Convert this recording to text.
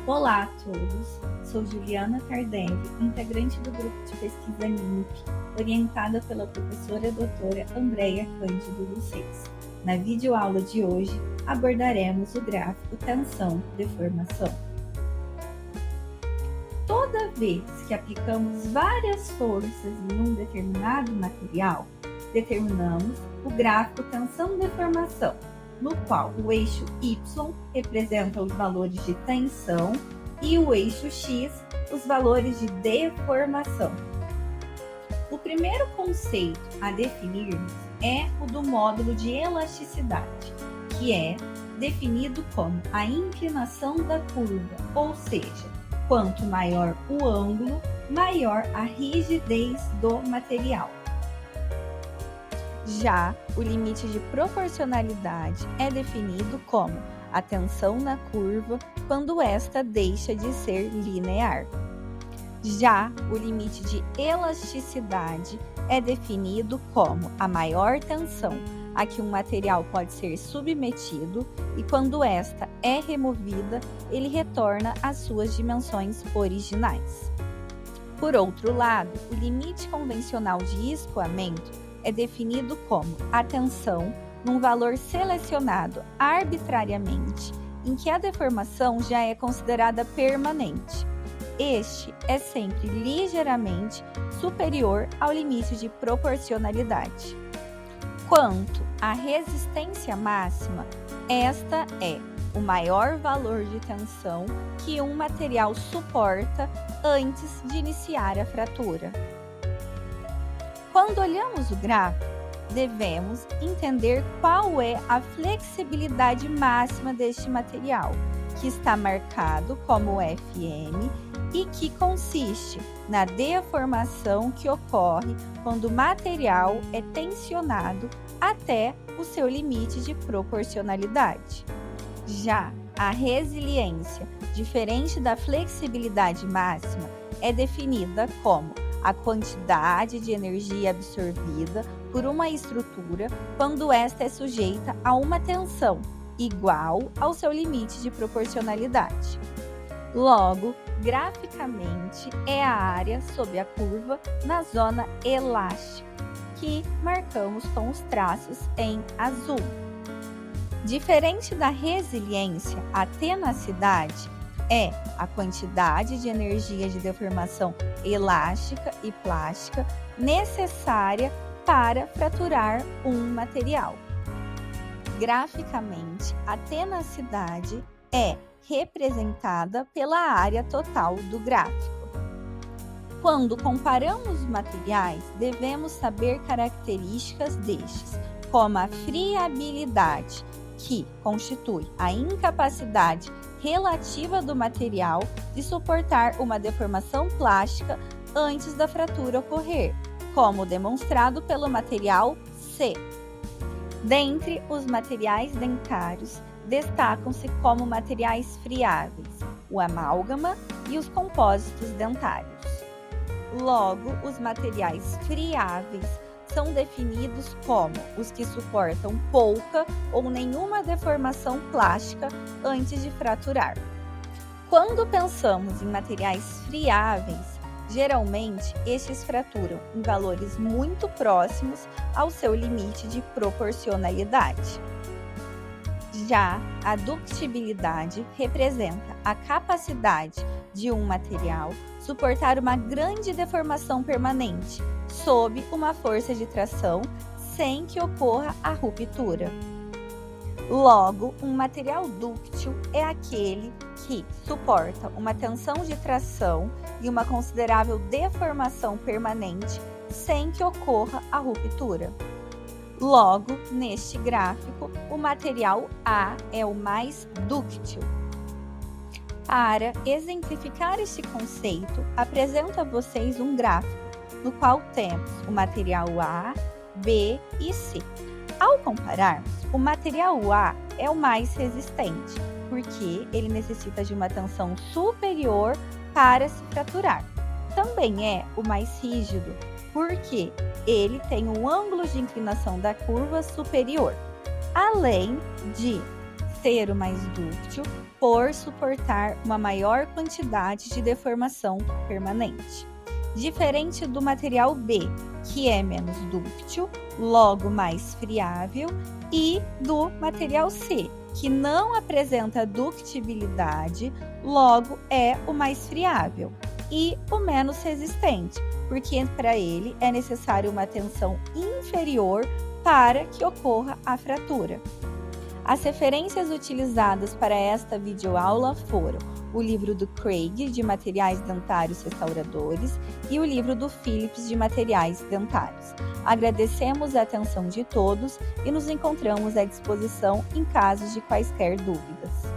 Olá a todos, sou Juliana Tardelli, integrante do grupo de pesquisa NIMP, orientada pela professora doutora Andréia Cândido Lucês. Na videoaula de hoje, abordaremos o gráfico tensão-deformação. Toda vez que aplicamos várias forças em um determinado material, determinamos o gráfico tensão-deformação, no qual o eixo Y representa os valores de tensão e o eixo X os valores de deformação. O primeiro conceito a definirmos é o do módulo de elasticidade, que é definido como a inclinação da curva, ou seja, quanto maior o ângulo, maior a rigidez do material. Já o limite de proporcionalidade é definido como a tensão na curva quando esta deixa de ser linear. Já o limite de elasticidade é definido como a maior tensão a que um material pode ser submetido e quando esta é removida, ele retorna às suas dimensões originais. Por outro lado, o limite convencional de escoamento é definido como a tensão num valor selecionado arbitrariamente, em que a deformação já é considerada permanente. Este é sempre ligeiramente superior ao limite de proporcionalidade. Quanto à resistência máxima, esta é o maior valor de tensão que um material suporta antes de iniciar a fratura. Quando olhamos o gráfico, devemos entender qual é a flexibilidade máxima deste material, que está marcado como Fm e que consiste na deformação que ocorre quando o material é tensionado até o seu limite de proporcionalidade. Já a resiliência, diferente da flexibilidade máxima, é definida como a quantidade de energia absorvida por uma estrutura quando esta é sujeita a uma tensão igual ao seu limite de proporcionalidade. Logo, graficamente, é a área sob a curva na zona elástica, que marcamos com os traços em azul. Diferente da resiliência, a tenacidade é a quantidade de energia de deformação elástica e plástica necessária para fraturar um material. Graficamente, a tenacidade é representada pela área total do gráfico. Quando comparamos os materiais, devemos saber características destes, como a friabilidade, que constitui a incapacidade relativa do material de suportar uma deformação plástica antes da fratura ocorrer, como demonstrado pelo material C. Dentre os materiais dentários, destacam-se como materiais friáveis, o amálgama e os compósitos dentários. Logo, os materiais friáveis são definidos como os que suportam pouca ou nenhuma deformação plástica antes de fraturar. Quando pensamos em materiais friáveis, geralmente estes fraturam em valores muito próximos ao seu limite de proporcionalidade. Já a ductibilidade representa a capacidade de um material suportar uma grande deformação permanente sob uma força de tração sem que ocorra a ruptura. Logo, um material dúctil é aquele que suporta uma tensão de tração e uma considerável deformação permanente sem que ocorra a ruptura. Logo, neste gráfico, o material A é o mais dúctil. Para exemplificar este conceito, apresento a vocês um gráfico no qual temos o material A, B e C. Ao compararmos, o material A é o mais resistente, porque ele necessita de uma tensão superior para se fraturar. Também é o mais rígido, porque ele tem um ângulo de inclinação da curva superior, além de ser o mais dúctil por suportar uma maior quantidade de deformação permanente. Diferente do material B, que é menos dúctil, logo mais friável, e do material C, que não apresenta ductibilidade, logo é o mais friável, e o menos resistente, porque para ele é necessário uma tensão inferior para que ocorra a fratura. As referências utilizadas para esta videoaula foram o livro do Craig, de materiais dentários restauradores, e o livro do Phillips, de materiais dentários. Agradecemos a atenção de todos e nos encontramos à disposição em casos de quaisquer dúvidas.